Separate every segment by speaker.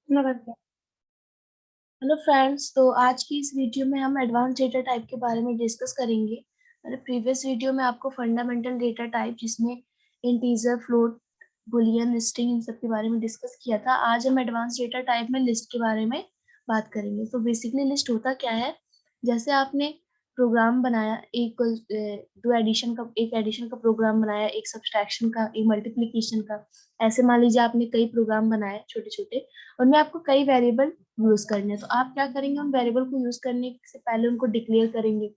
Speaker 1: Hello friends, तो आज की इस वीडियो में हम एडवांस डेटा टाइप के बारे में डिस्कस करेंगे। मैंने प्रीवियस वीडियो में आपको फंडामेंटल डेटा टाइप जिसमें integer, float, Boolean, string in सब के बारे में डिस्कस किया था। आज हम एडवांस डेटा टाइप में लिस्ट के बारे में बात करेंगे। तो बेसिकली लिस्ट होता क्या है, जैसे आपने प्रोग्राम बनाया, एक दो एडिशन का, एक एडिशन का प्रोग्राम बनाया, एक सब्सट्रैक्शन का, एक मल्टीप्लिकेशन का। ऐसे मान लीजिए आपने कई प्रोग्राम बनाए छोटे छोटे, उनमें आपको कई वेरिएबल यूज करने हैं। तो आप क्या करेंगे, उन वेरिएबल को यूज करने से पहले उनको डिक्लेयर करेंगे।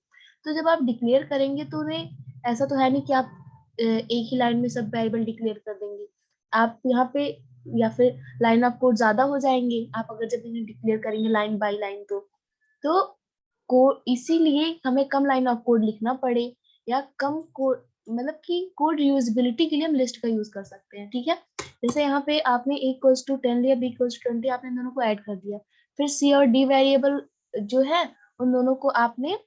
Speaker 1: तो जब आप डिक्लेयर करेंगे तो उन्हें, ऐसा तो है नहीं कि आप एक ही लाइन में सब वेरिएबल डिक्लेयर कर देंगे। आप यहाँ पे, या फिर लाइन ऑफ कोड ज्यादा हो जाएंगे आप अगर जब इन्हें डिक्लेयर करेंगे लाइन बाय लाइन। तो कोड, इसीलिए हमें कम लाइन ऑफ कोड लिखना पड़े या कम कोड, मतलब कि कोड यूजेबिलिटी के लिए हम लिस्ट का यूज कर सकते हैं। ठीक है, जैसे यहाँ पे आपने a इक्वल्स टू 10 लिया, b इक्वल्स टू 20, आपने इन दोनों को ऐड कर दिया। फिर c और d वेरिएबल जो है, उन दोनों को आपने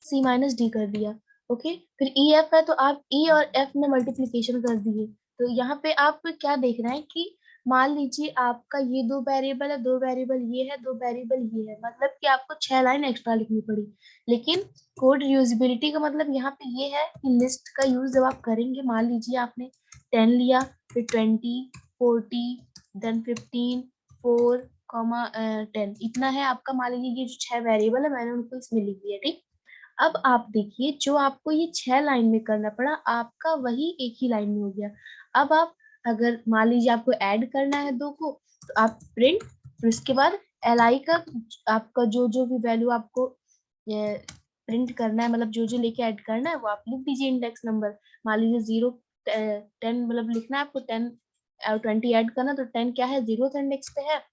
Speaker 1: c माइनस डी कर दिया। ओके, फिर ई एफ है तो आप ई और एफ में मल्टीप्लीकेशन कर दिए। तो यहाँ पे आप क्या देख रहे हैं कि मान लीजिए आपका ये दो वेरिएबल है, दो वेरिएबल ये है, दो वेरिएबल ये है, मतलब कि आपको 6 लाइन एक्स्ट्रा लिखनी पड़ी। लेकिन कोड यूजिबिलिटी का मतलब यहाँ पे ये है कि लिस्ट का यूज जब आप करेंगे, मान लीजिए आपने 10 लिया, फिर 20, 40, देन 15, 4, 10, इतना है आपका। मान लीजिए ये जो 6 वेरिएबल है मैंने उनको इसमें लिख दिया। ठीक, अब आप देखिए जो आपको ये 6 लाइन में करना पड़ा, आपका वही एक ही लाइन में हो गया। अब आप, अगर मान लीजिए आपको ऐड करना है दो को, तो आप प्रिंट, फिर उसके बाद एल का, आपका जो जो भी वैल्यू आपको प्रिंट करना है, मतलब जो जो लेके ऐड करना है वो आप लिख दीजिए इंडेक्स नंबर। मान लीजिए 0, 10 मतलब लिखना है आपको, 10 और 20 ऐड करना, तो 10 क्या है, 0th इंडेक्स पे है,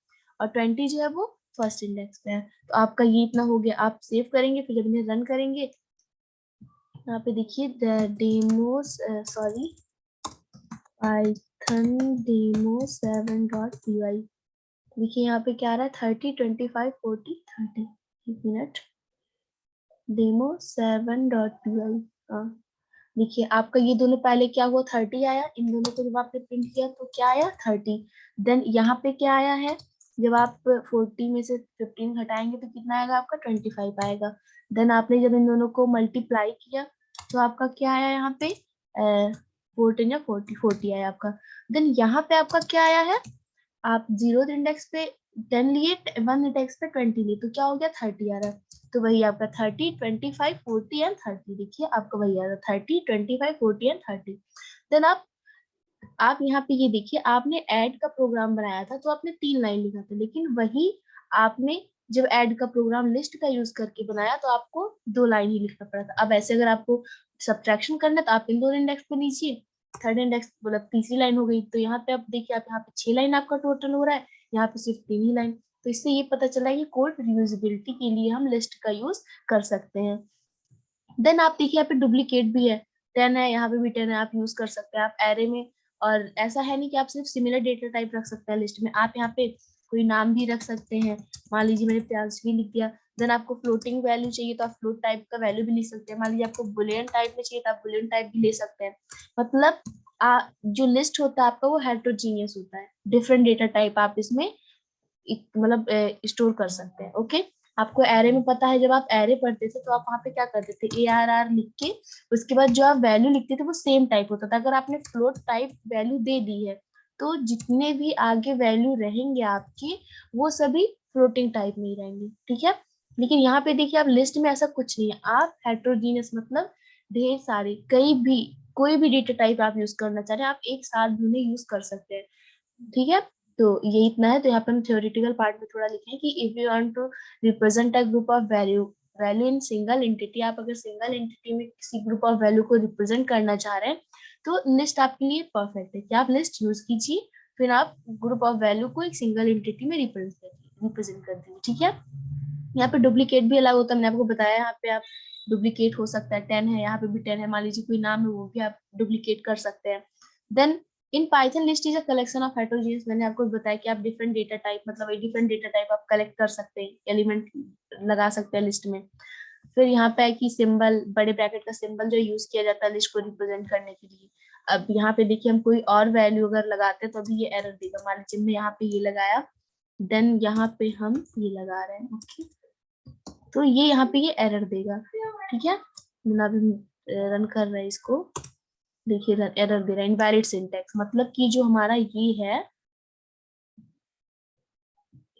Speaker 1: और 20 जो है वो फर्स्ट इंडेक्स पे है। तो आपका ये इतना हो गया। आप सेव करेंगे, फिर जब इन्हें रन करेंगे, यहाँ पे देखिए डेमोस, सॉरी, पाइथन demo7.py। देखिए यहाँ पे क्या आ रहा है, 30, 25, 40, 30। एक मिनट, demo7.py। हाँ, देखिए आपका ये दोनों पहले क्या हुआ, 30 आया, इन दोनों को जब आपने प्रिंट किया तो क्या आया, 30। देन यहाँ पे क्या आया है, जब आप 40 में से 15 घटाएंगे तो कितना आएगा आपका, 25 आएगा। देन आपने जब इन दोनों को मल्टीप्लाई किया तो आपका क्या आया यहाँ पे, 14 या 40, 40 आया आपका। देन यहाँ पे आपका क्या आया है, आप 0th इंडेक्स पे 10 लिए, 1 इंडेक्स पे 20 लिए, तो क्या हो गया, 30 आ रहा है। तो वही आपका 30, 25, 40 एंड 30। देखिए आपका वही आ रहा है, 30, 25, 40 एंड 30। देन आप यहाँ पे ये देखिए, आपने ऐड का प्रोग्राम बनाया था तो आपने 3 लाइन लिखा था, लेकिन वही आपने जब ऐड का प्रोग्राम लिस्ट का यूज करके बनाया तो आपको 2 लाइन ही लिखना पड़ा था। अब ऐसे अगर आपको सब्ट्रैक्शन करना है तो आप इन दोनों इंडेक्स पे लीजिए, थर्ड इंडेक्स मतलब तीसरी लाइन हो गई। तो यहाँ पे आप देखिए, आप यहाँ पे 6 लाइन आपका टोटल हो रहा है, यहाँ पे सिर्फ 3 ही लाइन। तो इससे ये पता चला है कि कोड रियूजेबिलिटी के लिए हम लिस्ट का यूज कर सकते हैं। देन आप देखिए यहाँ पे डुप्लीकेट भी है, 10 है, यहाँ पे भी 10 है, आप यूज कर सकते हैं आप एरे में। और ऐसा है नहीं कि आप सिर्फ सिमिलर डेटा टाइप रख सकते हैं लिस्ट में, आप यहाँ पे कोई नाम भी रख सकते हैं। मान लीजिए मैंने प्रियांशवी लिख दिया। देन आपको फ्लोटिंग वैल्यू चाहिए तो आप फ्लोट टाइप का वैल्यू भी लिख सकते हैं। मान लीजिए आपको बुलियन टाइप में चाहिए तो आप बुलियन टाइप भी ले सकते हैं। मतलब जो लिस्ट होता है आपका वो हेट्रोजीनियस होता है, डिफरेंट डेटा टाइप आप इसमें मतलब स्टोर कर सकते हैं। ओके, आपको एरे में पता है, जब आप एरे पढ़ते थे तो आप वहाँ पे क्या करते थे, ARR लिख के उसके बाद जो आप वैल्यू लिखते थे वो सेम टाइप होता था। अगर आपने फ्लोट टाइप वैल्यू दे दी है तो जितने भी आगे वैल्यू रहेंगे आपकी, वो सभी फ्लोटिंग टाइप में ही रहेंगे। ठीक है, लेकिन यहाँ पे देखिए आप लिस्ट में ऐसा कुछ नहीं है, आप हेट्रोजीनियस मतलब ढेर सारे, कई भी, कोई भी डेटा टाइप आप यूज करना चाह रहे हैं, आप एक साथ भी उन्हें यूज कर सकते हैं। ठीक है, तो ये इतना है। तो यहाँ पे हम थ्योरेटिकल पार्ट में थोड़ा लिखे हैं कि if you want to represent a group of value value in single entity, आप अगर सिंगल एंटिटी में किसी ग्रुप ऑफ वैल्यू को रिप्रेजेंट करना चाह रहे हैं तो लिस्ट आपके लिए परफेक्ट है कि आप लिस्ट यूज कीजिए, फिर आप ग्रुप ऑफ वैल्यू को एक सिंगल एंटिटी में रिप्रेजेंट कर दीजिए। ठीक है, यहाँ पे डुप्लीकेट भी अलाउ होता है, मैंने आपको बताया। यहाँ पे आप डुप्लीकेट हो सकता है, 10 है, यहाँ पे भी 10 है, मान लीजिए कोई नाम है वो भी आप डुप्लीकेट कर सकते हैं। Then in Python list is a collection of heterogeneous, मैंने आपको बताया कि आप डिफरेंट डेटा टाइप, मतलब डिफरेंट डेटा टाइप आप कलेक्ट कर सकते हैं, एलिमेंट लगा सकते हैं लिस्ट में। फिर यहाँ पे है कि सिंबल, बड़े ब्रैकेट का सिंबल जो यूज किया जाता है लिस्ट को रिप्रेजेंट करने के लिए। अब यहाँ पे देखिए हम कोई और वैल्यू अगर लगाते हैं तो अभी ये एरर देगा। मान लीजिए मैं यहाँ पे ये लगाया देन यहाँ पे हम ये लगा रहे हैं। ओके, तो ये यहाँ पे ये एरर देगा। ठीक है, मैंने अभी रन कर रहे हैं इसको, देखिए एरर दे रहा है, इनवैलिड सिंटैक्स, मतलब कि जो हमारा ये है,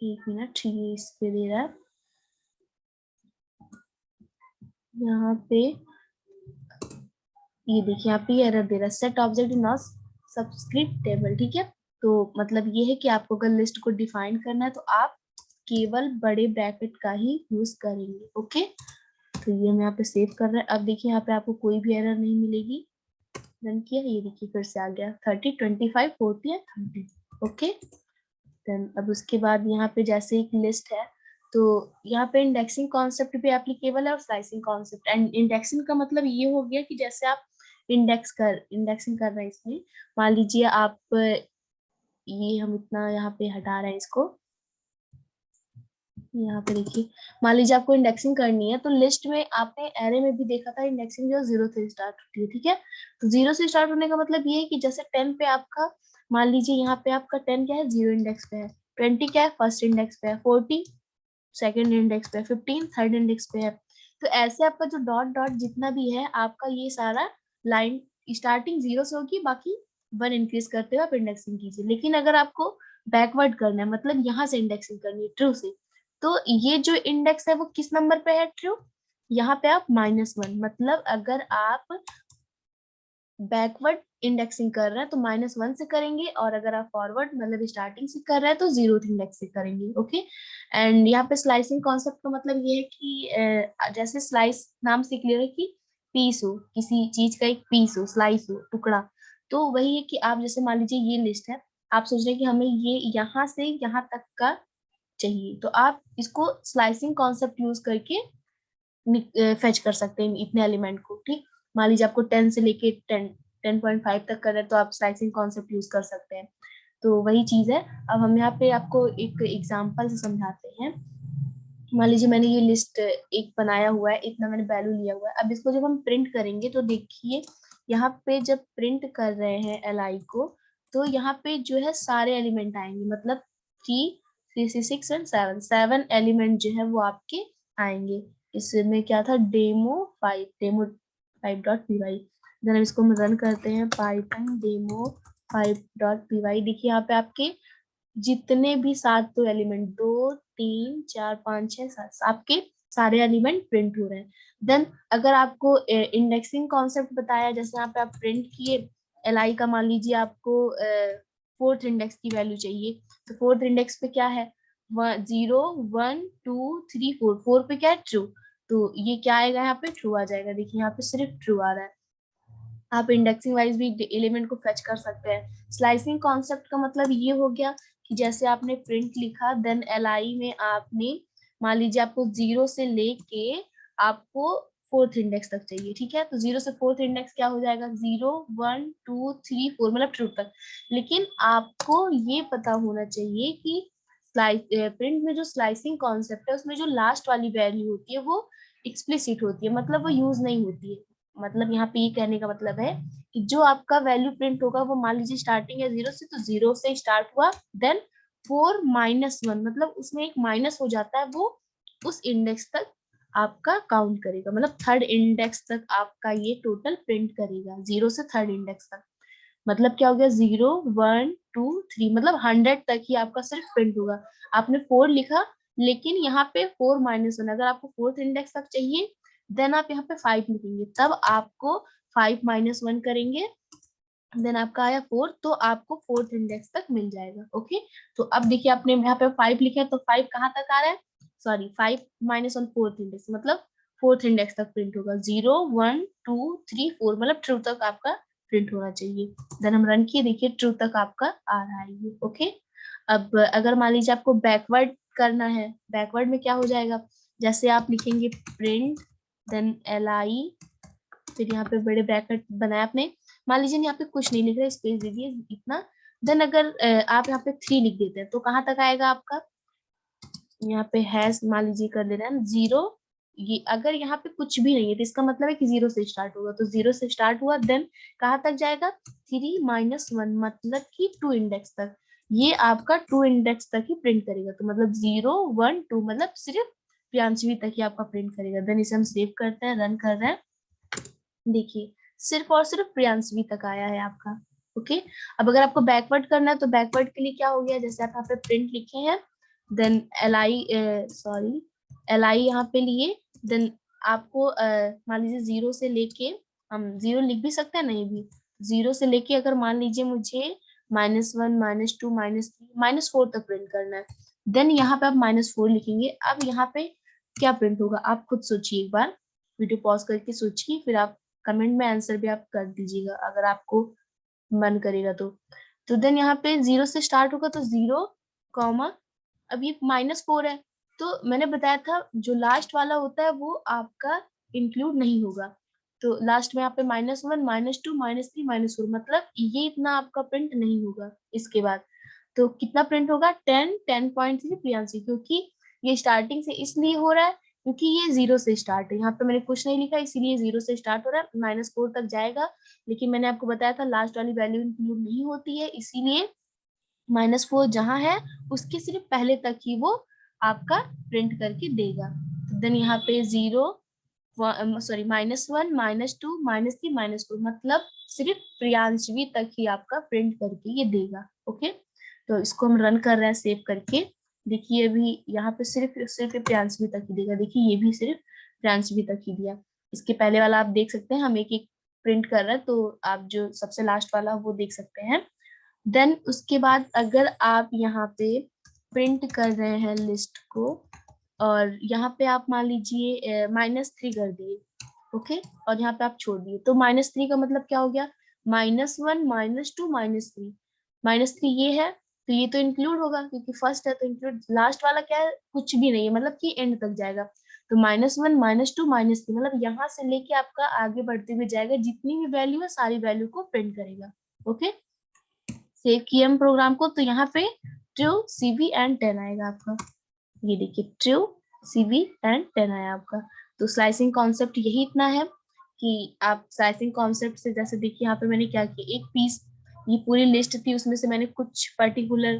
Speaker 1: एक मिनट, ये इस पे दे रहा है यहाँ पे, ये देखिए यहाँ पे एरर दे रहा है, set object in not subscript table. ठीक है, तो मतलब ये है कि आपको अगर लिस्ट को डिफाइन करना है तो आप केवल बड़े ब्रैकेट का ही यूज करेंगे। ओके, तो ये हम यहाँ पे सेव कर रहे हैं। अब देखिए यहाँ पे आपको कोई भी एरर नहीं मिलेगी। रन किया, ये देखिए फिर से आ गया 30, 25, 40 एंड 30। ओके, देन अब उसके बाद यहाँ पे जैसे एक लिस्ट है, तो यहाँ पे इंडेक्सिंग कॉन्सेप्ट भी एप्लीकेबल है और स्लाइसिंग कॉन्सेप्ट। एंड इंडेक्सिंग का मतलब ये हो गया कि जैसे आप इंडेक्सिंग कर रहे हैं इसमें, मान लीजिए आप, ये हम इतना यहाँ पे हटा रहे हैं इसको, यहाँ पे देखिए, मान लीजिए आपको इंडेक्सिंग करनी है, तो लिस्ट में आपने एरे में भी देखा था इंडेक्सिंग जो 0 से स्टार्ट होती है। ठीक है, तो 0 से स्टार्ट होने का मतलब ये है कि जैसे 10 पे आपका, मान लीजिए यहाँ पे आपका 10 क्या है, 0 इंडेक्स पे है, 20 क्या है, फर्स्ट इंडेक्स पे है, 40 सेकंड इंडेक्स पे है, 15 थर्ड इंडेक्स पे है। तो ऐसे आपका जो डॉट डॉट जितना भी है आपका, ये सारा लाइन स्टार्टिंग 0 से होगी, बाकी 1 इंक्रीज करते हुए आप इंडेक्सिंग कीजिए। लेकिन अगर आपको बैकवर्ड करना है, मतलब यहाँ से इंडेक्सिंग करनी है ट्रू से, तो ये जो इंडेक्स है वो किस नंबर पे है, ट्रू, यहाँ पे आप -1, मतलब अगर आप बैकवर्ड इंडेक्सिंग कर रहे हैं तो -1 से करेंगे, और अगर आप फॉरवर्ड मतलब स्टार्टिंग से कर रहे हैं तो 0th इंडेक्स से करेंगे। ओके, एंड यहाँ पे स्लाइसिंग कॉन्सेप्ट का मतलब ये है कि जैसे स्लाइस नाम से क्लियर है कि पीस हो, किसी चीज का एक पीस हो, स्लाइस हो, टुकड़ा। तो वही है कि आप जैसे मान लीजिए ये लिस्ट है, आप सोच रहे हैं कि हमें ये यहाँ से यहाँ तक का चाहिए, तो आप इसको स्लाइसिंग कॉन्सेप्ट यूज करके फेच कर सकते हैं इतने एलिमेंट को। ठीक, मान लीजिए आपको 10 से लेके 10.5 तक कर रहे हैं, तो आप स्लाइसिंग कॉन्सेप्ट यूज कर सकते हैं। तो वही चीज है। अब हम यहाँ पे आपको एक एग्जांपल से समझाते हैं। मान लीजिए मैंने ये लिस्ट एक बनाया हुआ है, इतना मैंने वैल्यू लिया हुआ है। अब इसको जब हम प्रिंट करेंगे तो देखिए यहाँ पे जब प्रिंट कर रहे हैं li को, तो यहाँ पे जो है सारे एलिमेंट आएंगे, मतलब 3, 3, 6 एंड 7 एलिमेंट जो है वो आपके आएंगे। इसमें क्या था, demo5 देन हम इसको रन करते हैं, पाइथन demo5.py। देखिए यहाँ पे आपके जितने भी 7 तो एलिमेंट, 2, 3, 4, 5, 6, 7, आपके सारे एलिमेंट प्रिंट हो रहे हैं। देन अगर आपको इंडेक्सिंग कॉन्सेप्ट बताया, जैसे यहाँ पे आप प्रिंट किए li का, मान लीजिए आपको 4th इंडेक्स की वैल्यू चाहिए, तो 4th इंडेक्स पे क्या है, 0, 1, 2, 3, 4, 4 पे क्या है, ट्रू। तो ये क्या आएगा, यहाँ पे ट्रू आ जाएगा। देखिए यहाँ पे सिर्फ ट्रू आ रहा है। आप इंडेक्सिंग वाइज भी एलिमेंट को फेच कर सकते हैं। स्लाइसिंग कॉन्सेप्ट का मतलब ये हो गया कि जैसे आपने प्रिंट लिखा, देन li में आपने, मान लीजिए आपको 0 से लेके आपको 4th इंडेक्स तक चाहिए। ठीक है, तो 0 से 4th इंडेक्स क्या हो जाएगा, 0, 1, 2, 3, 4, मतलब ट्रू तक। लेकिन आपको ये पता होना चाहिए कि प्रिंट में जो स्लाइसिंग कॉन्सेप्ट है उसमें जो लास्ट वाली वैल्यू होती है वो एक्सप्लिसिट होती है, मतलब वो यूज नहीं होती है। मतलब यहाँ पे ये कहने का मतलब है कि जो आपका वैल्यू प्रिंट होगा वो, मान लीजिए स्टार्टिंग है 0 से, तो 0 से स्टार्ट हुआ, देन 4 - 1, मतलब उसमें एक माइनस हो जाता है, वो उस इंडेक्स तक आपका काउंट करेगा, मतलब 3rd इंडेक्स तक आपका ये टोटल प्रिंट करेगा, 0 से 3rd इंडेक्स तक। मतलब क्या हो गया, 0, 1, 2, 3, मतलब 100 तक ही आपका सिर्फ प्रिंट होगा। आपने 4 लिखा, लेकिन यहाँ पे 4 - 1, अगर आपको 4th इंडेक्स तक चाहिए, देन आप यहाँ पे 5 लिखेंगे, तब आपको 5 - 1 करेंगे, देन आपका आया 4, तो आपको 4th इंडेक्स तक मिल जाएगा। ओके, तो अब देखिए आपने यहाँ पे 5 लिखा है, तो 5 कहाँ तक आ रहा है, सॉरी 5 - 1 4th इंडेक्स, मतलब 4th इंडेक्स तक प्रिंट होगा, 0, 1, 2, 3, 4, मतलब ट्रू तक आपका प्रिंट होना चाहिए। देन हम रन किए, देखिए ट्रू तक आपका आ रहा है ये। ओके, अब अगर मान लीजिए आपको बैकवर्ड करना है, बैकवर्ड में क्या हो जाएगा, जैसे आप लिखेंगे प्रिंट, देन li, फिर यहाँ पे बड़े ब्रैकेट बनाया आपने, मान लीजिए यहाँ पे कुछ नहीं लिख रहा, स्पेस दे दिए इतना। देन अगर आप यहाँ पे 3 लिख देते हैं तो कहाँ तक आएगा आपका, यहाँ पे हैश मान लीजिए कर दे रहे हैं 0। ये अगर यहाँ पे कुछ भी नहीं है तो इसका मतलब है कि 0 से स्टार्ट होगा, तो 0 से स्टार्ट हुआ, देन कहाँ तक जाएगा, 3 - 1, मतलब कि 2 इंडेक्स तक। ये आपका ट्रू इंडेक्स तक ही प्रिंट करेगा। तो मतलब 0 1 2 मतलब सिर्फ प्रियांशवी तक ही आपका प्रिंट करेगा। देन इसे हम सेव करते हैं, रन कर रहे हैं। देखिए सिर्फ और सिर्फ प्रियांशवी तक आया है आपका। ओके, अब अगर आपको बैकवर्ड करना है तो बैकवर्ड के लिए क्या हो गया, जैसे आप यहाँ पे प्रिंट लिखे हैं, देन एल आई यहाँ पे लिए, देन आपको मान लीजिए 0 से लेके, हम 0 लिख भी सकते हैं, नहीं भी 0 से लेके अगर मान लीजिए मुझे -1 -2 -3 -4 तक प्रिंट करना है, देन यहाँ पे आप -4 लिखेंगे। अब यहाँ पे क्या प्रिंट होगा आप खुद सोचिए एक बार, वीडियो पॉज करके सोचिए, फिर आप कमेंट में आंसर भी आप कर दीजिएगा अगर आपको मन करेगा तो देन यहाँ पे 0 से स्टार्ट होगा तो 0 कॉमा, अब ये -4 है, तो मैंने बताया था जो लास्ट वाला होता है वो आपका इंक्लूड नहीं होगा। तो लास्ट में यहाँ पे -1 -2 -3 -4 मतलब ये इतना आपका प्रिंट नहीं होगा। इसके बाद तो कितना प्रिंट होगा 10 10.3 प्रियांशी, क्योंकि ये स्टार्टिंग से इसलिए हो रहा है क्योंकि ये 0 से स्टार्ट है। यहाँ पे मैंने कुछ नहीं लिखा इसीलिए 0 से स्टार्ट हो रहा है, -4 तक जाएगा, लेकिन मैंने आपको बताया था लास्ट वाली वैल्यू इंक्लूड नहीं होती है, इसीलिए -4 जहां है उसके सिर्फ पहले तक ही वो आपका प्रिंट करके देगा। तो देन यहाँ पे 0 सॉरी -1 -2 -3 -4 मतलब सिर्फ प्रियांशवी तक ही आपका प्रिंट करके ये देगा। ओके, तो इसको हम रन कर रहे हैं सेव करके। देखिए अभी यहाँ पे सिर्फ सिर्फ प्रियांशवी तक ही देगा। देखिए ये भी सिर्फ प्रियांशवी तक ही दिया। इसके पहले वाला आप देख सकते हैं हम एक एक प्रिंट कर रहे हैं, तो आप जो सबसे लास्ट वाला वो देख सकते हैं। देन उसके बाद अगर आप यहाँ पे प्रिंट कर रहे हैं लिस्ट को और यहाँ पे आप मान लीजिए -3 कर दिए, ओके, और यहाँ पे आप छोड़ दिए, तो -3 का मतलब क्या हो गया, -1 -2 -3 -3 ये है, तो ये तो इंक्लूड होगा क्योंकि फर्स्ट है तो इंक्लूड। लास्ट वाला क्या है, कुछ भी नहीं है, मतलब कि एंड तक जाएगा। तो -1 -2 -3 मतलब यहाँ से लेके आपका आगे बढ़ते हुए जाएगा, जितनी भी वैल्यू है सारी वैल्यू को प्रिंट करेगा। ओके, सेव किए हम प्रोग्राम को, तो यहाँ पे ट्रू CV एंड 10 आएगा आपका। ये देखिए ट्रू CV एंड 10 आया आपका। तो स्लाइसिंग कॉन्सेप्ट यही इतना है कि आप स्लाइसिंग कॉन्सेप्ट से, जैसे देखिए यहाँ पे मैंने क्या किया, एक पीस, ये पूरी लिस्ट थी उसमें से मैंने कुछ पर्टिकुलर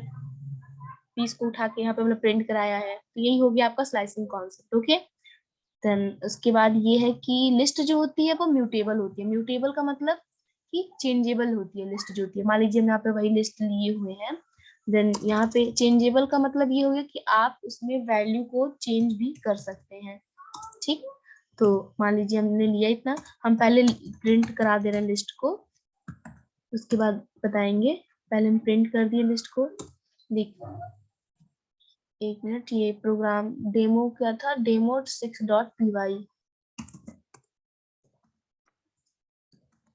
Speaker 1: पीस को उठा के यहाँ पे मतलब प्रिंट कराया है, तो यही हो गया आपका स्लाइसिंग कॉन्सेप्ट। ओके, देन उसके बाद ये है कि लिस्ट जो होती है वो म्यूटेबल होती है। म्यूटेबल का मतलब कि चेंजेबल होती है लिस्ट जो होती है। मान लीजिए हम यहाँ पे वही लिस्ट लिए हुए हैं, देन यहाँ पे चेंजेबल का मतलब ये हो गया कि आप उसमें वैल्यू को चेंज भी कर सकते हैं। ठीक, तो मान लीजिए हमने लिया इतना, हम पहले प्रिंट करा दे रहे हैं लिस्ट को, उसके बाद बताएंगे। पहले हम प्रिंट कर दिए लिस्ट को। देखिए एक मिनट, ये प्रोग्राम डेमो क्या था, demo6.py,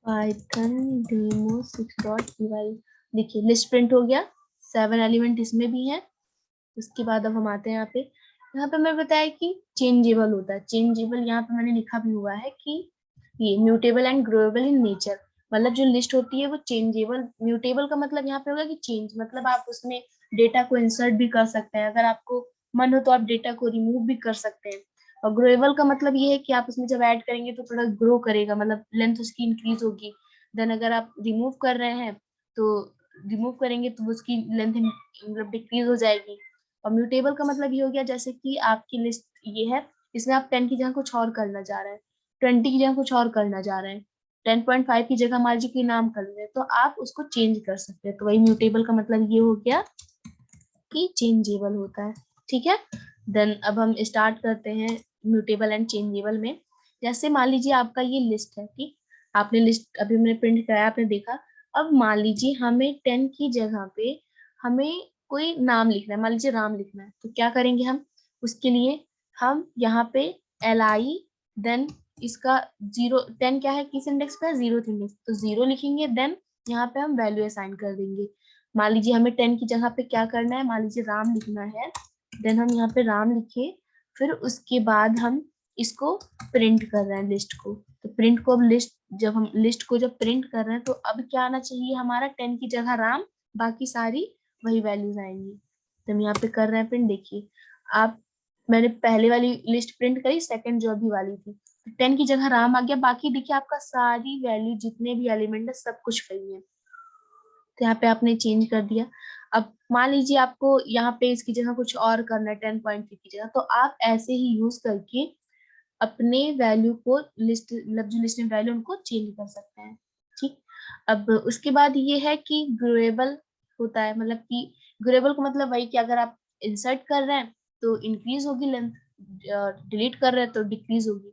Speaker 1: पाइथन demo6.py। देखिए लिस्ट प्रिंट हो गया, 7 एलिमेंट इसमें भी है। उसके बाद अब हम आते हैं यहाँ पे मैं बताया कि चेंजेबल होता है। चेंजेबल यहाँ पे मैंने लिखा भी हुआ है कि ये म्यूटेबल एंड ग्रोएबल इन नेचर, मतलब जो लिस्ट होती है वो चेंजेबल। म्यूटेबल का मतलब यहाँ पे होगा कि चेंज, मतलब आप उसमें डेटा को इंसर्ट भी कर सकते हैं, अगर आपको मन हो तो आप डेटा को रिमूव भी कर सकते हैं। और ग्रोएबल का मतलब ये है कि आप उसमें जब ऐड करेंगे तो थोड़ा ग्रो करेगा, मतलब लेंथ उसकी इंक्रीज होगी। देन अगर आप रिमूव कर रहे हैं तो रिमूव करेंगे तो उसकी लेंथ मतलब डिक्रीज हो जाएगी। और म्यूटेबल का मतलब ये हो गया जैसे कि आपकी लिस्ट ये है, इसमें आप 10 की जगह कुछ और करना चाह रहे हैं, 20 की जगह कुछ और करना चाह रहे हैं, 10.5 की जगह मान लीजिए कोई नाम कर रहे हैं, तो आप उसको चेंज कर सकते हैं। तो वही म्यूटेबल का मतलब ये हो गया कि चेंजेबल होता है। ठीक है, देन अब हम स्टार्ट करते हैं म्यूटेबल एंड चेंजेबल में। जैसे मान लीजिए आपका ये लिस्ट है, ठीक, आपने लिस्ट अभी मैंने प्रिंट कराया, आपने देखा। अब मान लीजिए हमें 10 की जगह पे हमें कोई नाम लिखना है, मान लीजिए राम लिखना है, तो क्या करेंगे हम उसके लिए, हम यहाँ पे LI, देन इसका 0 10 क्या है, किस इंडेक्स पे है, 0th इंडेक्स, तो 0 लिखेंगे। देन यहाँ पे हम वैल्यू असाइन कर देंगे। मान लीजिए हमें 10 की जगह पे क्या करना है, मान लीजिए राम लिखना है, देन हम यहाँ पे राम लिखे, फिर उसके बाद हम इसको प्रिंट कर रहे हैं लिस्ट को। तो प्रिंट को अब लिस्ट, जब हम लिस्ट को जब प्रिंट कर रहे हैं तो अब क्या आना चाहिए हमारा, 10 की जगह राम, बाकी सारी वही वैल्यूज आएंगी। तो हम यहाँ पे कर रहे हैं प्रिंट। देखिए आप, मैंने पहले वाली लिस्ट प्रिंट करी, सेकंड जो अभी वाली थी, तो 10 की जगह राम आ गया, बाकी देखिए आपका सारी वैल्यू जितने भी एलिमेंट है सब कुछ वही है। तो यहाँ पे आपने चेंज कर दिया। अब मान लीजिए आपको यहाँ पे इसकी जगह कुछ और करना है 10.3 की जगह, तो आप ऐसे ही यूज करके अपने वैल्यू को लिस्ट, मतलब जो लिस्ट में वैल्यू उनको चेंज कर सकते हैं। ठीक, अब उसके बाद ये है कि ग्रेबल होता है, मतलब कि ग्रेबल को मतलब वही कि अगर आप इंसर्ट कर रहे हैं तो इंक्रीज होगी लेंथ, डिलीट कर रहे हैं तो डिक्रीज होगी।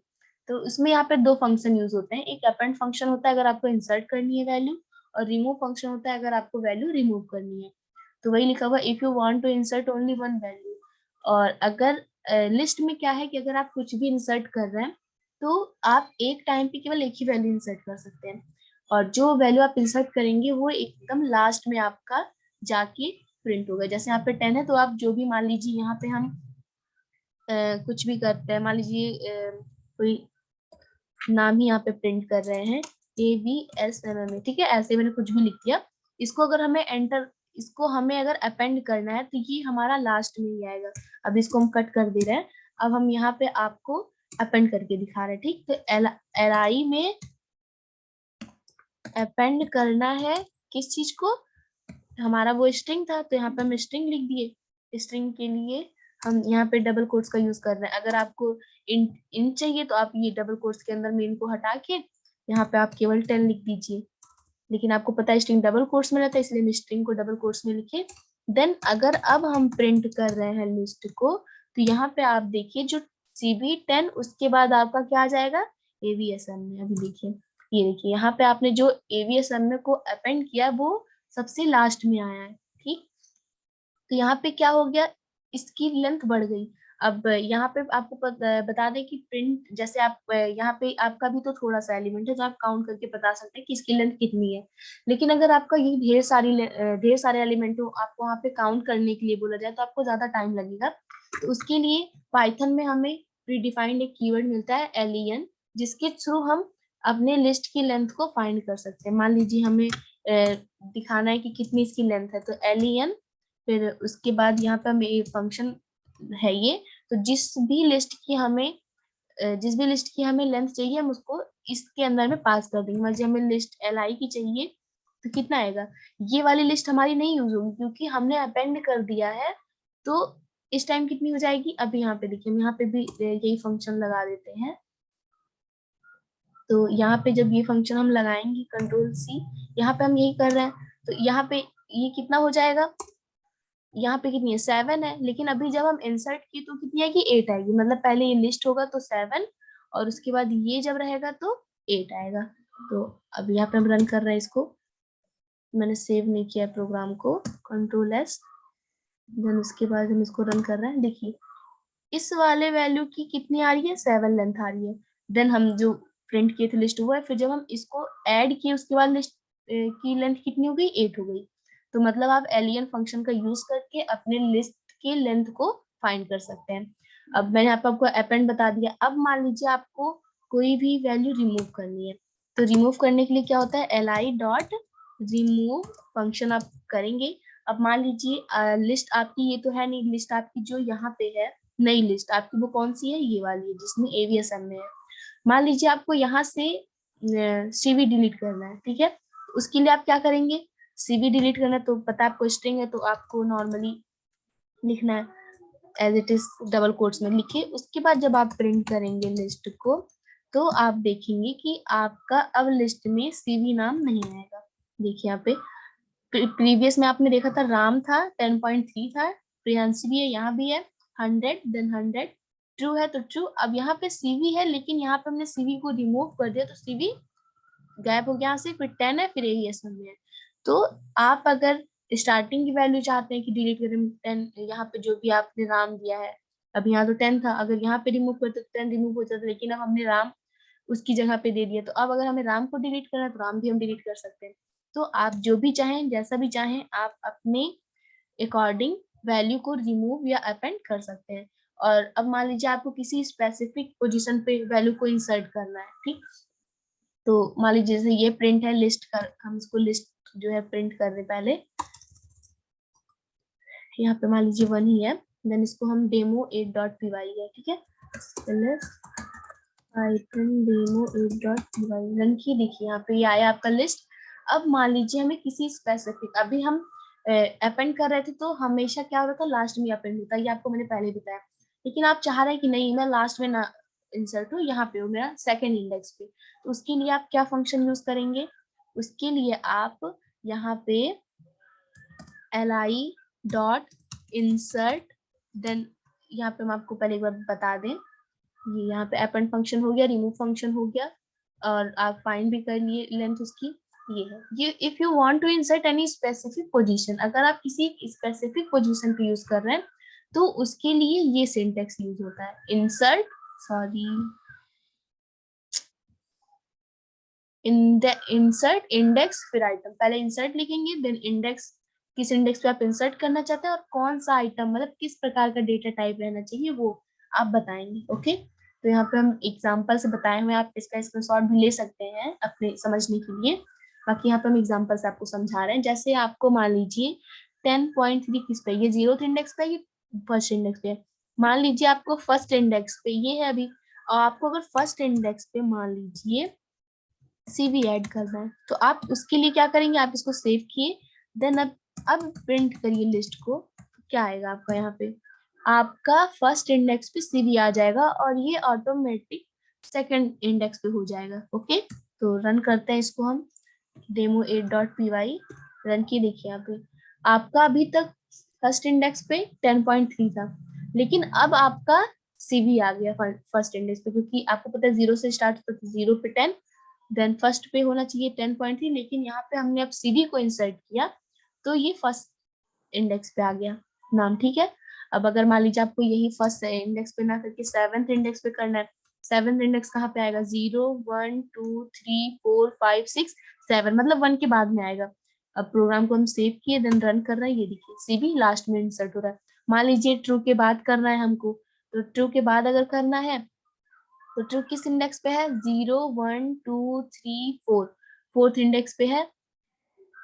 Speaker 1: तो उसमें यहाँ पे दो फंक्शन यूज होते हैं, एक अपेंड फंक्शन होता है अगर आपको इंसर्ट करनी है वैल्यू, और रिमूव फंक्शन होता है अगर आपको वैल्यू रिमूव करनी है। तो वही लिखा हुआ if you want to insert only one value. और अगर लिस्ट में क्या है कि अगर आप कुछ भी इंसर्ट कर रहे हैं तो आप एक टाइम पे केवल एक ही वैल्यू इंसर्ट कर सकते हैं, और जो वैल्यू आप इंसर्ट करेंगे वो एकदम लास्ट में आपका जाके प्रिंट होगा। जैसे यहाँ पे 10 है तो आप जो भी, मान लीजिए यहाँ पे हम कुछ भी करते हैं, मान लीजिए कोई नाम ही यहाँ पे प्रिंट कर रहे हैं AVSMMA, ठीक है, ऐसे मैंने कुछ भी लिख दिया। इसको अगर हमें एंटर, इसको हमें अगर अपेंड करना है तो ये हमारा लास्ट में ही आएगा। अब इसको हम कट कर दे रहे हैं, अब हम यहाँ पे आपको अपेंड करके दिखा रहे हैं। ठीक, तो LI में अपेंड करना है किस चीज को, हमारा वो स्ट्रिंग था तो यहाँ पे हम स्ट्रिंग लिख दिए। स्ट्रिंग के लिए हम यहाँ पे डबल कोट्स का यूज कर रहे हैं। अगर आपको इन चाहिए तो आप ये डबल कोट्स के अंदर मेन को हटा के यहाँ पे आप केवल 10 लिख दीजिए, लेकिन आपको पता है स्ट्रिंग डबल कोट्स में रहता है इसलिए हम स्ट्रिंग को डबल कोट्स में लिखे। देन अगर अब हम प्रिंट कर रहे हैं लिस्ट को, तो यहाँ पे आप देखिए जो CV10 उसके बाद आपका क्या आ जाएगा, AVSM में। अभी देखिए, ये देखिए यहाँ पे आपने जो AVSM में को अपेंड किया वो सबसे लास्ट में आया है। ठीक, तो यहाँ पे क्या हो गया, इसकी लेंथ बढ़ गई। अब यहाँ पे आपको बता दें कि प्रिंट, जैसे आप यहाँ पे आपका भी तो थोड़ा सा एलिमेंट है जो आप काउंट करके बता सकते हैं कि इसकी लेंथ कितनी है, लेकिन अगर आपका ये ढेर सारे एलिमेंट हो, आपको वहाँ पे काउंट करने के लिए बोला जाए तो आपको ज्यादा टाइम लगेगा। तो उसके लिए पाइथन में हमें प्रीडिफाइंड एक कीवर्ड मिलता है len, जिसके थ्रू हम अपने लिस्ट की लेंथ को फाइंड कर सकते हैं। मान लीजिए हमें दिखाना है कि कितनी इसकी लेंथ है, तो len, फिर उसके बाद यहाँ पे हमें एक फंक्शन है ये, तो जिस भी लिस्ट की हमें लेंथ चाहिए हम उसको इसके अंदर में पास कर देंगे। मान लीजिए हमें लिस्ट LI की चाहिए तो कितना आएगा, ये वाली लिस्ट हमारी नहीं यूज होगी क्योंकि हमने अपेंड कर दिया है। तो इस टाइम कितनी हो जाएगी, अब यहाँ पे देखिए हम यहाँ पे भी यही फंक्शन लगा देते हैं। तो यहाँ पे जब ये फंक्शन हम लगाएंगे Ctrl+C, यहाँ पे हम यही कर रहे हैं, तो यहाँ पे ये कितना हो जाएगा, यहाँ पे कितनी है 7 है, लेकिन अभी जब हम इंसर्ट की तो कितनी आएगी 8 आएगी। मतलब पहले ये लिस्ट होगा तो 7, और उसके बाद ये जब रहेगा तो 8 आएगा। तो अब यहाँ पे हम रन कर रहे हैं इसको, मैंने सेव नहीं किया प्रोग्राम को, Ctrl+S, देन उसके बाद हम इसको रन कर रहे हैं। देखिए इस वाले वैल्यू की कितनी आ रही है, 7 लेंथ आ रही है। देन हम जो प्रिंट किए थे लिस्ट हुआ है, फिर जब हम इसको ऐड किए उसके बाद लिस्ट की लेंथ कितनी हो गई, 8 हो गई। तो मतलब आप len फंक्शन का यूज करके अपने लिस्ट के लेंथ को फाइंड कर सकते हैं। अब मैंने आपको अपेंड बता दिया। अब मान लीजिए आपको कोई भी वैल्यू रिमूव करनी है, तो रिमूव करने के लिए क्या होता है, li.remove फंक्शन आप करेंगे। अब मान लीजिए लिस्ट आपकी ये तो है नहीं, लिस्ट आपकी जो यहाँ पे है नई लिस्ट आपकी वो कौन सी है, ये वाली है जिसमें AVSM में है। मान लीजिए आपको यहाँ से CV डिलीट करना है, ठीक है, उसके लिए आप क्या करेंगे, CV डिलीट करना है तो पता है आपको स्ट्रिंग है तो आपको नॉर्मली लिखना है as it is double quotes में लिखे। उसके बाद जब आप प्रिंट करेंगे लिस्ट को तो आप देखेंगे कि आपका अब लिस्ट में CV नाम नहीं आएगा। देखिए यहाँ पे प्रीवियस में आपने देखा था राम था 10.3 था, प्रियांशी भी है, यहाँ भी है 100, देन 100 ट्रू है तो ट्रू। अब यहाँ पे CV है लेकिन यहाँ पे हमने CV को रिमूव कर दिया तो CV गायब हो गया यहाँ से, फिर 10 है फिर AVSM में है। तो आप अगर स्टार्टिंग की वैल्यू चाहते हैं कि डिलीट करें 10, यहाँ पे जो भी आपने राम दिया है, अब यहाँ तो 10 था, अगर यहाँ पे रिमूव करते तो 10 रिमूव हो जाता, लेकिन अब हमने राम उसकी जगह पे दे दिया, तो अब अगर हमें राम को डिलीट करना है तो राम भी हम डिलीट कर सकते हैं। तो आप जो भी चाहें जैसा भी चाहें आप अपने अकॉर्डिंग वैल्यू को रिमूव या अपेंड कर सकते हैं। और अब मान लीजिए आपको किसी स्पेसिफिक पोजीशन पे वैल्यू को इंसर्ट करना है, ठीक, तो मान लीजिए जैसे ये प्रिंट है लिस्ट कर, हम इसको लिस्ट जो है प्रिंट कर रहे पहले, यहाँ पे मान लीजिए 1 ही है, देन इसको हम demo8.py है, ठीक है, पाइथन demo8.py रन की। देखिए यहाँ पे ये आया आपका लिस्ट। अब मान लीजिए हमें किसी स्पेसिफिक, अभी हम अपेंड कर रहे थे तो हमेशा क्या होता था, लास्ट में अपेंड होता है, ये आपको मैंने पहले बताया। लेकिन आप चाह रहे हैं कि नहीं मैं लास्ट में ना इंसर्ट हूँ, यहाँ पे हो मेरा सेकंड इंडेक्स पे, तो उसके लिए आप क्या फंक्शन यूज करेंगे, उसके लिए आप यहाँ पे li डॉट इंसर्ट, देन यहाँ पे हम आपको पहले एक बार बता दें, ये यहाँ पे अपेंड फंक्शन हो गया, रिमूव फंक्शन हो गया, और आप फाइंड भी कर लिए लेंथ उसकी, ये है। ये if you want to insert any specific position, अगर आप किसी स्पेसिफिक पोजीशन पे यूज कर रहे हैं तो उसके लिए ये सिंटेक्स यूज होता है, इंसर्ट, सॉरी, इंसर्ट इंडेक्स फिर आइटम, पहले इंसर्ट लिखेंगे देन इंडेक्स, किस इंडेक्स पे आप इंसर्ट करना चाहते हैं और कौन सा आइटम, मतलब किस प्रकार का डेटा टाइप रहना चाहिए वो आप बताएंगे। ओके, तो यहाँ पे हम एग्जांपल से बताए हुए, आप इसका स्क्रीनशॉट भी ले सकते हैं अपने समझने के लिए। बाकी यहाँ पे हम एग्जांपल से आपको समझा रहे हैं। जैसे आपको मान लीजिए 10.3 किस पे, ये 0th इंडेक्स पे, ये फर्स्ट इंडेक्स पे। मान लीजिए आपको फर्स्ट इंडेक्स पे ये है अभी, और आपको अगर फर्स्ट इंडेक्स पे मान लीजिए CV ऐड करना है, तो आप उसके लिए क्या करेंगे, आप इसको सेव किए, देन अब प्रिंट करिए लिस्ट को, क्या आएगा आपका, यहाँ पे आपका फर्स्ट इंडेक्स पे CV आ जाएगा और ये ऑटोमेटिक सेकंड इंडेक्स पे हो जाएगा। ओके, तो रन करते हैं इसको हम, demo8.py रन किए, देखिए यहाँ पे आपका अभी तक फर्स्ट इंडेक्स पे 10.3 था, लेकिन अब आपका CV आ गया फर्स्ट इंडेक्स पे, क्योंकि आपको पता है 0 से स्टार्ट होता है, 0 पे 10, देन फर्स्ट पे होना चाहिए 10.3, लेकिन यहाँ पे हमने अब CV को इंसर्ट किया तो ये फर्स्ट इंडेक्स पे आ गया नाम। ठीक है, अब अगर मान लीजिए आपको यही फर्स्ट इंडेक्स पे ना करके सेवेंथ इंडेक्स पे करना है, सेवेंथ इंडेक्स कहाँ पे आएगा, 0 1 2 3 4 5 6 7, मतलब 1 के बाद में आएगा। अब प्रोग्राम को हम सेव किए, देन रन कर रहे हैं, ये देखिए CV लास्ट में इंसर्ट हो रहा है। मान लीजिए ट्रू के बाद करना है हमको, तो ट्रू के बाद अगर करना है तो ट्रू किस इंडेक्स पे है, 0 1 2 3 4, फोर्थ इंडेक्स पे है,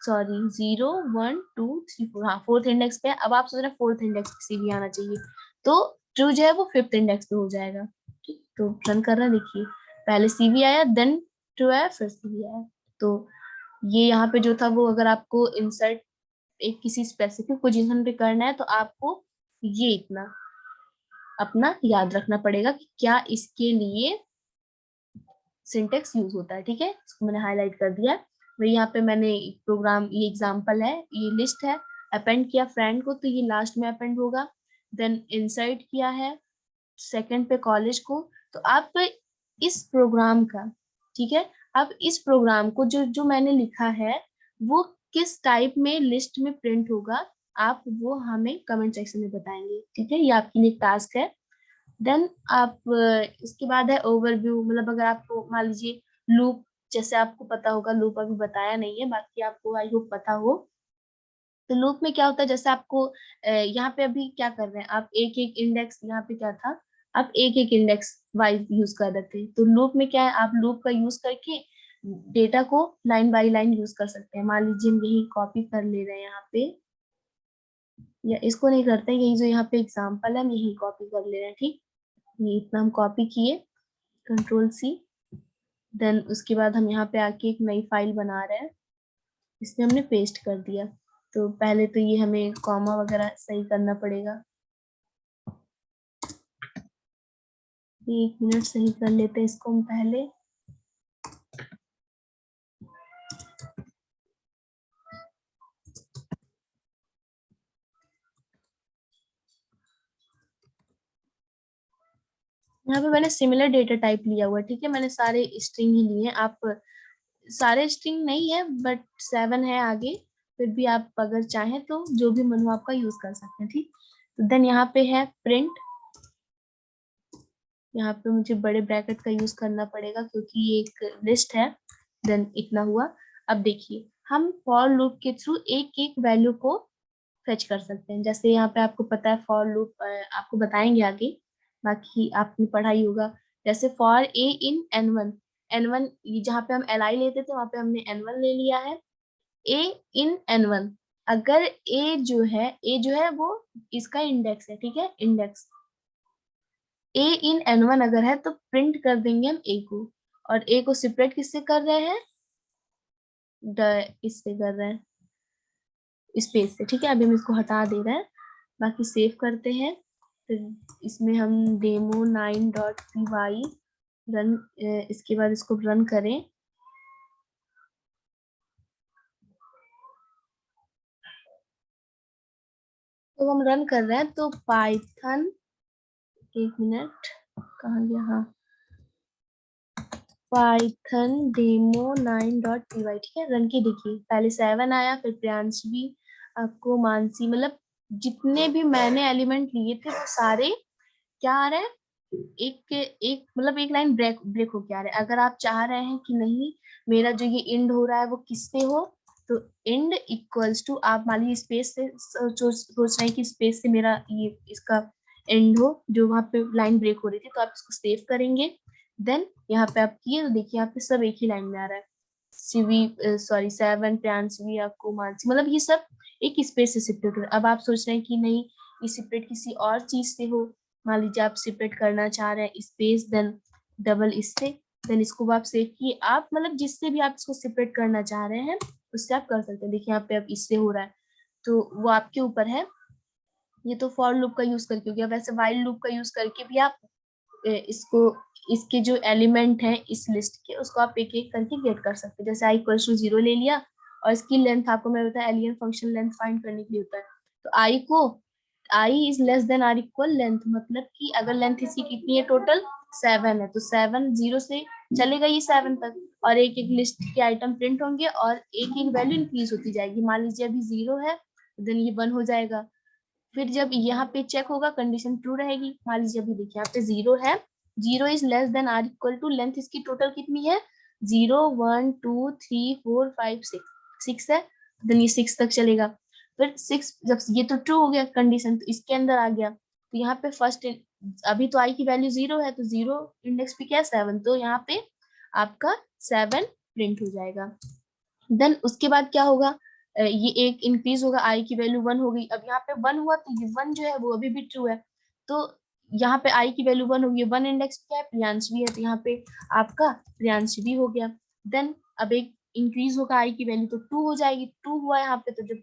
Speaker 1: सॉरी 0 1 2 3 4, हाँ फोर्थ इंडेक्स पे है। अब आप सोच रहे हैं फोर्थ इंडेक्स पे CV आना चाहिए, तो ट्रू जो है वो फिफ्थ इंडेक्स पे हो जाएगा। ठीक, तो रन कर रहा है, देखिए पहले CV आया, देन ट्रू आया, फिर CV आया। तो ये यहाँ पे जो था वो, अगर आपको इंसर्ट एक किसी स्पेसिफिक पोजीशन पे करना है तो आपको ये इतना अपना याद रखना पड़ेगा कि क्या इसके लिए सिंटेक्स यूज होता है। ठीक है, इसको मैंने हाईलाइट कर दिया। वही यहाँ पे मैंने प्रोग्राम, ये एग्जांपल है, ये लिस्ट है, अपेंड किया फ्रेंड को तो ये लास्ट में अपेंड होगा, देन इंसर्ट किया है सेकंड पे कॉलेज को, तो आप इस प्रोग्राम का, ठीक है, अब इस प्रोग्राम को जो जो मैंने लिखा है वो किस टाइप में लिस्ट में प्रिंट होगा, आप वो हमें कमेंट सेक्शन में बताएंगे। ठीक है, ये आपके लिए टास्क है। देन आप इसके बाद है ओवरव्यू, मतलब अगर आपको मान लीजिए लूप, जैसे आपको पता होगा, लूप अभी बताया नहीं है, बाकी आपको आई होप पता हो। तो लूप में क्या होता है, जैसे आपको यहाँ पे अभी क्या कर रहे हैं आप, एक एक इंडेक्स, यहाँ पे क्या था, आप एक एक इंडेक्स वाइज यूज कर रहे थे, तो लूप में क्या है, आप लूप का यूज करके डेटा को लाइन बाय लाइन यूज कर सकते हैं। मान लीजिए हम यही कॉपी कर ले रहे हैं यहाँ पे, या इसको नहीं करते, यही जो यहाँ पे एग्जाम्पल है हम यही कॉपी कर ले रहे हैं। ठीक, ये इतना हम कॉपी किए, Ctrl+C, देन उसके बाद हम यहाँ पे आके एक नई फाइल बना रहे हैं, इसमें हमने पेस्ट कर दिया। तो पहले तो ये हमें कॉमा वगैरह सही करना पड़ेगा, 1 मिनट सही कर लेते हैं इसको हम पहले। यहाँ पे मैंने सिमिलर डेटा टाइप लिया हुआ है। ठीक है, मैंने सारे स्ट्रिंग ही लिए हैं, आप सारे स्ट्रिंग नहीं है बट 7 है आगे, फिर भी आप अगर चाहें तो जो भी मन हो आपका यूज कर सकते हैं। ठीक, तो देन यहाँ पे है प्रिंट, यहाँ पे मुझे बड़े ब्रैकेट का यूज करना पड़ेगा क्योंकि ये एक लिस्ट है। देन इतना हुआ। अब देखिए हम फॉर लूप के थ्रू एक एक वैल्यू को फेच कर सकते हैं। जैसे यहाँ पे आपको पता है फॉर लूप, आपको बताएंगे आगे, बाकी आपने पढ़ा ही होगा। जैसे for a in n1, n1 जहाँ पे हम li लेते थे वहां पे हमने n1 ले लिया है, a इन n1, अगर a जो है वो इसका इंडेक्स है। ठीक है, इंडेक्स a इन n1 अगर है तो प्रिंट कर देंगे हम a को, और a को सेपरेट किससे कर रहे हैं, इससे कर रहे हैं, स्पेस से, ठीक है। अभी हम इसको हटा दे रहे हैं, बाकी सेव करते हैं। फिर इसमें हम demo9.py रन, इसके बाद इसको रन करें। तो हम रन कर रहे हैं, तो पाइथन, एक मिनट कहाँ गया, हाँ, पाइथन demo9.py, ठीक है। रन की देखिए, पहले 7 आया, फिर प्रियांशवी, आपको मानसी, मतलब जितने भी मैंने एलिमेंट लिए थे वो सारे क्या आ रहे हैं, एक एक मतलब एक लाइन ब्रेक ब्रेक होके आ रहा है। अगर आप चाह रहे हैं कि नहीं मेरा जो ये एंड हो रहा है वो किससे हो, तो एंड इक्वल्स टू, आप मान लीजिए स्पेस से सोच रहे हैं कि स्पेस से मेरा ये इसका एंड हो, जो वहां पे लाइन ब्रेक हो रही थी, तो आप इसको सेव करेंगे। देन यहाँ पे आप किए तो देखिए यहाँ पे सब एक ही लाइन में आ रहा है, सीवी सॉरी 7, प्रियांशवी, आपको मानसी, मतलब ये सब एक स्पेस से सेपरेट हो रहा है। अब आप सोच रहे हैं कि नहीं ये सेपरेट किसी और चीज से हो, मान लीजिए आप सेपरेट करना चाह रहे हैं स्पेस देन डबल इससे, देन इसको आप सेव किए, आप मतलब जिससे भी आप इसको सेपरेट करना चाह रहे हैं उससे आप कर सकते हैं। देखिए यहाँ पे अब इससे हो रहा है, तो वो आपके ऊपर है। ये तो फॉर लूप का यूज करके हो गया, वैसे वाइल लूप का यूज करके भी आप इसको, इसके जो एलिमेंट है इस लिस्ट के, उसको आप एक एक करके गेट कर सकते हैं। जैसे i=0 ले लिया, और इसकी लेंथ आपको मैं बताया एलियन फंक्शन लेंथ फाइंड करने के लिए होता है, तो i को, i is less than or equal length, मतलब कि अगर लेंथ इसकी कितनी है टोटल 7 है, तो 7 0 से चलेगा ये 7 तक, और एक एक लिस्ट के आइटम प्रिंट होंगे और एक एक वैल्यू इंक्रीज होती जाएगी। मान लीजिए अभी 0 है, देन ये 1 हो जाएगा। फिर जब यहाँ पे चेक होगा कंडीशन ट्रू रहेगी, मान लीजिए अभी देखिए यहाँ पे 0 है, 0 is less than or equal to, length इसकी टोटल कितनी है 0 1 2 3 4 5 6, 6 है, देन ये 6 तक चलेगा। फिर 6 जब ये तो ट्रू हो गया कंडीशन, तो इसके अंदर आ गया, तो यहाँ पे फर्स्ट, अभी तो आई की वैल्यू 0 है, तो 0 इंडेक्स पे क्या है 7, तो यहाँ पे आपका 7 प्रिंट हो जाएगा। देन उसके बाद क्या होगा, ये एक इंक्रीज होगा, आई की वैल्यू 1 हो गई, अब यहाँ पे 1 हुआ, तो ये 1 जो है वो अभी भी ट्रू है, तो यहाँ पे आई की वैल्यू 1 होगी, 1 इंडेक्स क्या है प्रियांशवी है, तो यहाँ पे आपका प्रियांशवी हो गया। देन अब एक इंक्रीज होगा आई की वैल्यू, तो 2 हो जाएगी, 2 हुआ यहाँ पे, तो जब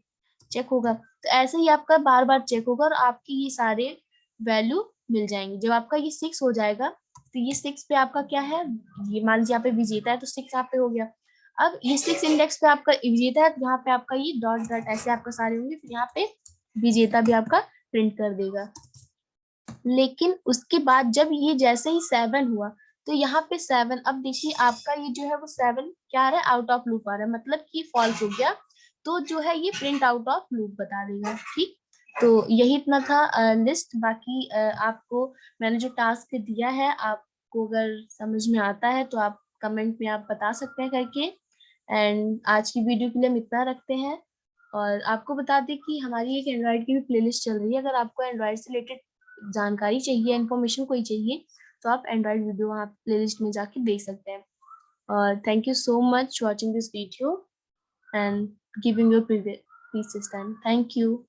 Speaker 1: चेक होगा, तो ऐसे ही आपका बार बार चेक होगा और आपकी ये सारे वैल्यू मिल जाएंगे। जब आपका ये 6 हो जाएगा, तो ये 6 पे आपका क्या है, ये मान लीजिए यहाँ पे विजेता है, तो 6 यहाँ पे हो गया। अब ये 6 इंडेक्स पे आपका विजेता है, तो यहाँ पे आपका ये डॉट डॉट ऐसे आपका सारे होंगे, फिर यहाँ पे विजेता भी आपका प्रिंट कर देगा। लेकिन उसके बाद जब ये जैसे ही 7 हुआ, तो यहाँ पे 7, अब देखिए आपका ये जो है वो 7 क्या आ रहा है, आउट ऑफ लूप आ रहा है, मतलब कि फॉल्स हो गया, तो जो है ये प्रिंट आउट ऑफ लूप बता देगा। ठीक, तो यही इतना था लिस्ट। बाकी आपको मैंने जो टास्क दिया है, आपको अगर समझ में आता है तो आप कमेंट में आप बता सकते हैं करके। एंड आज की वीडियो के लिए हम इतना रखते हैं। और आपको बता दें कि हमारी एक एंड्रॉइड की भी प्लेलिस्ट चल रही है, अगर आपको एंड्रॉइड से रिलेटेड जानकारी चाहिए, इन्फॉर्मेशन कोई चाहिए, तो आप एंड्रॉइड वीडियो वहाँ प्लेलिस्ट में जाके देख सकते हैं। और thank you so much watching this video and giving your precious time. Thank you.